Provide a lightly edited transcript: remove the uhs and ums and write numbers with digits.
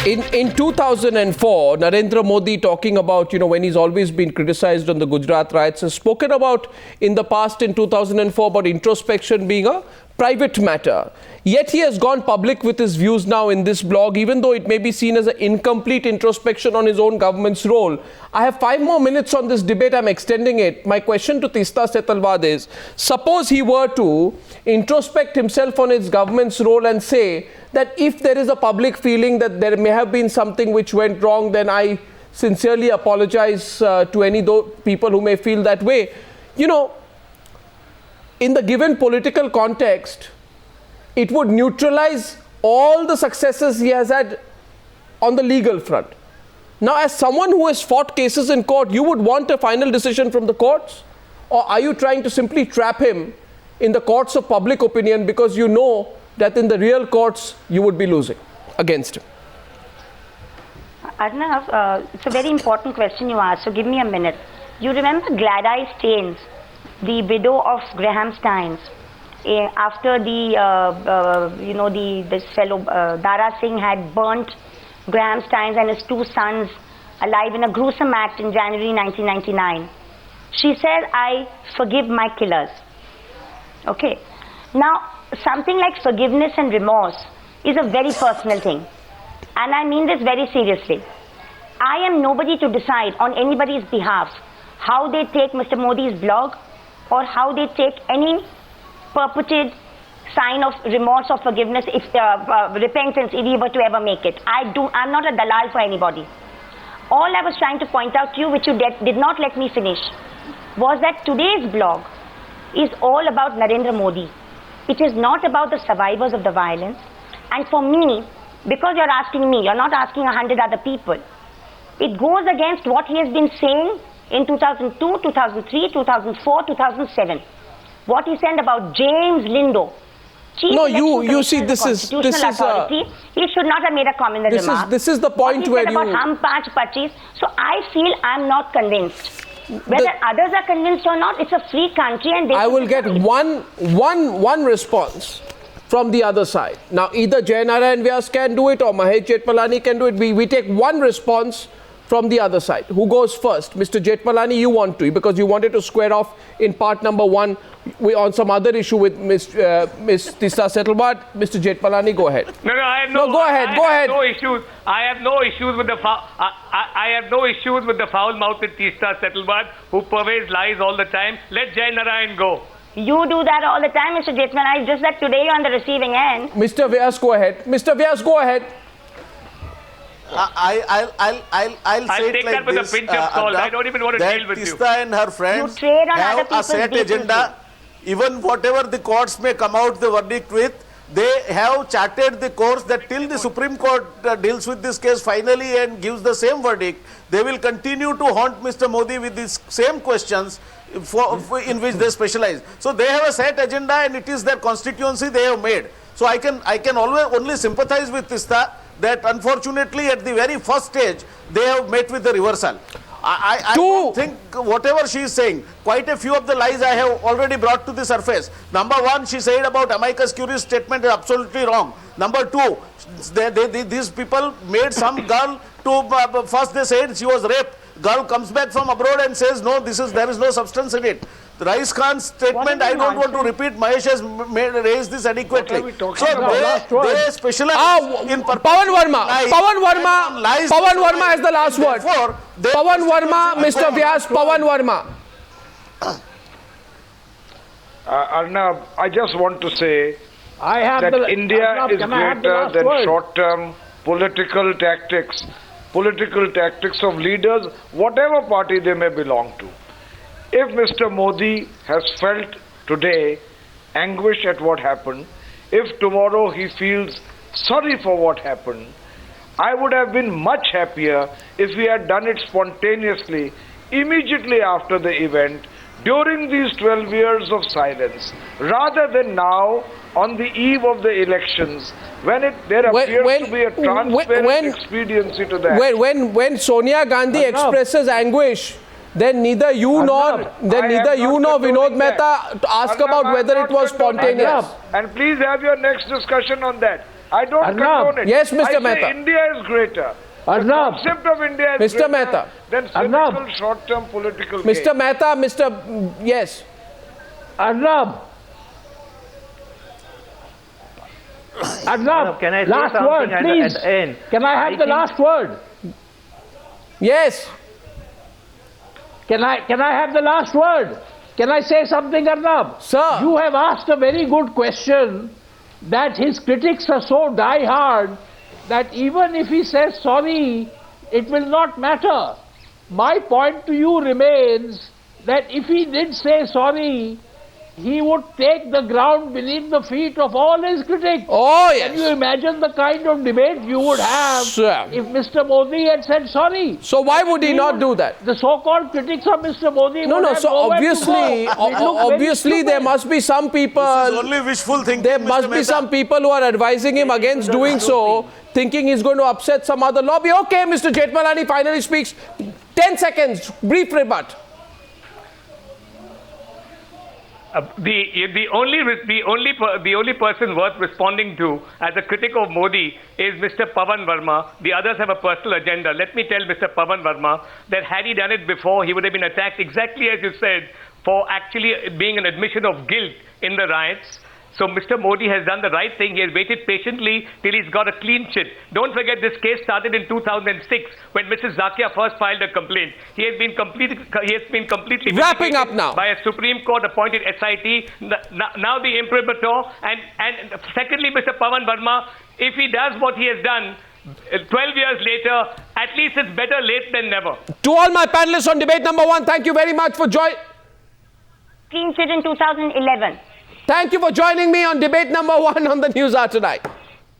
In 2004, Narendra Modi, talking about, when he's always been criticized on the Gujarat riots, has spoken about in the past in 2004 about introspection being a private matter. Yet he has gone public with his views now in this blog, even though it may be seen as an incomplete introspection on his own government's role. I have 5 more minutes on this debate. I'm extending it. My question to Teesta Setalvad is, suppose he were to introspect himself on his government's role and say that if there is a public feeling that there may have been something which went wrong, then I sincerely apologize to any people who may feel that way. In the given political context, it would neutralize all the successes he has had on the legal front. Now, as someone who has fought cases in court, you would want a final decision from the courts? Or are you trying to simply trap him in the courts of public opinion because you know that in the real courts you would be losing against him? Arnab, it's a very important question you asked, so give me a minute. You remember Gladys Staines, the widow of Graham Staines, after this fellow Dara Singh had burnt Graham Staines and his 2 sons alive in a gruesome act in January 1999. She said, I forgive my killers. Okay. Now, something like forgiveness and remorse is a very personal thing. And I mean this very seriously. I am nobody to decide on anybody's behalf how they take Mr. Modi's blog or how they take any purported sign of remorse or forgiveness, if repentance, if he were to ever make it. I'm not a dalal for anybody. All I was trying to point out to you, which you did not let me finish, was that today's blog is all about Narendra Modi. It is not about the survivors of the violence. And for me, because you're asking me, you're not asking 100 other people, it goes against what he has been saying in 2002, 2003, 2004, 2007. What he said about James Lindo, you see, this is he should not have made a comment in the remark. This is the point where about hum paanch pachis. So I feel I'm not convinced. Whether others are convinced or not, it's a free country, and I will get one response from the other side. Now, either Jaynarayan Vyas can do it or Mahesh Jethmalani can do it. We take one response from the other side. Who goes first? Mr. Jethmalani, you want to, because you wanted to square off in part number 1 on some other issue with Ms. Teesta Setalvad. Mr. Jethmalani, go ahead. No, I have go ahead. No issues. I have no issues with the I have no issues with the foul-mouthed Teesta Setalvad who purveys lies all the time. Let Jaynarayan go. You do that all the time, Mr. Jethmalani. It's just that today you're on the receiving end. Mr. Vyas, go ahead. Mr. Vyas, go ahead. I'll say take it like that with this, a pinch of salt. I don't even want to deal with you. Teesta and her friends have a set agenda. Even whatever the courts may come out the verdict with, they have charted the course that till the Supreme Court deals with this case finally and gives the same verdict, they will continue to haunt Mr. Modi with these same questions in which they specialize. So they have a set agenda and it is their constituency they have made. So I can always only sympathize with Teesta that unfortunately at the very first stage they have met with the reversal. I don't think whatever she is saying, quite a few of the lies I have already brought to the surface. Number 1, she said about amicus curiae statement is absolutely wrong. Number 2, these people made some girl to, first they said she was raped. Girl comes back from abroad and says, no, there is no substance in it. The Rais Khan's statement, I don't want to repeat, Mahesh has raised this adequately. So they specialize in Pavan Verma has the last word. Pavan Verma, Mr. Vyas, Pavan Verma. Arnab, I just want to say that India is greater than short-term political tactics of leaders, whatever party they may belong to. If Mr. Modi has felt today anguish at what happened, if tomorrow he feels sorry for what happened, I would have been much happier if he had done it spontaneously, immediately after the event, during these 12 years of silence, rather than now on the eve of the elections, when there appears to be a transparent expediency to that. When Sonia Gandhi expresses anguish, then neither you nor Vinod Mehta ask about whether it was spontaneous. And please have your next discussion on that. I don't condone it. Yes, Mr. I say Mehta. India is greater. The concept of India is Mr. greater Mehta. than cynical short-term political gain. Mr. Mehta, yes. Arnab, Can I say last something word, please. at the end? Can I have the last word? Yes. Can I have the last word? Can I say something, Arnab? Sir. You have asked a very good question that his critics are so die-hard that even if he says sorry, it will not matter. My point to you remains that if he did say sorry, he would take the ground beneath the feet of all his critics. Oh, yes. Can you imagine the kind of debate you would have Sir. if Mr. Modi had said sorry? So why would he not do that? The so-called critics of Mr. Modi No, would no. have So nowhere to obviously, go. It looked very obviously, there stupid. must be some people. This is only wishful thinking. There Mr. must be Mehta. some people who are advising him against doing so, thinking he's going to upset some other lobby. Okay, Mr. Jethmalani finally speaks. 10 seconds, brief rebut. The only person worth responding to as a critic of Modi is Mr. Pavan Verma. The others have a personal agenda. Let me tell Mr. Pavan Verma that had he done it before, he would have been attacked exactly as you said for actually being an admission of guilt in the riots. So Mr. Modi has done the right thing. He has waited patiently till he's got a clean chit. Don't forget this case started in 2006 when Mrs. Zakia first filed a complaint. He has been completely Wrapping up now by a Supreme Court appointed SIT. Now the imprimatur. And secondly, Mr. Pavan Verma, if he does what he has done 12 years later, at least it's better late than never. To all my panelists on debate number 1, thank you very much for joining. Clean chit in 2011. Thank you for joining me on debate number 1 on the News Hour tonight.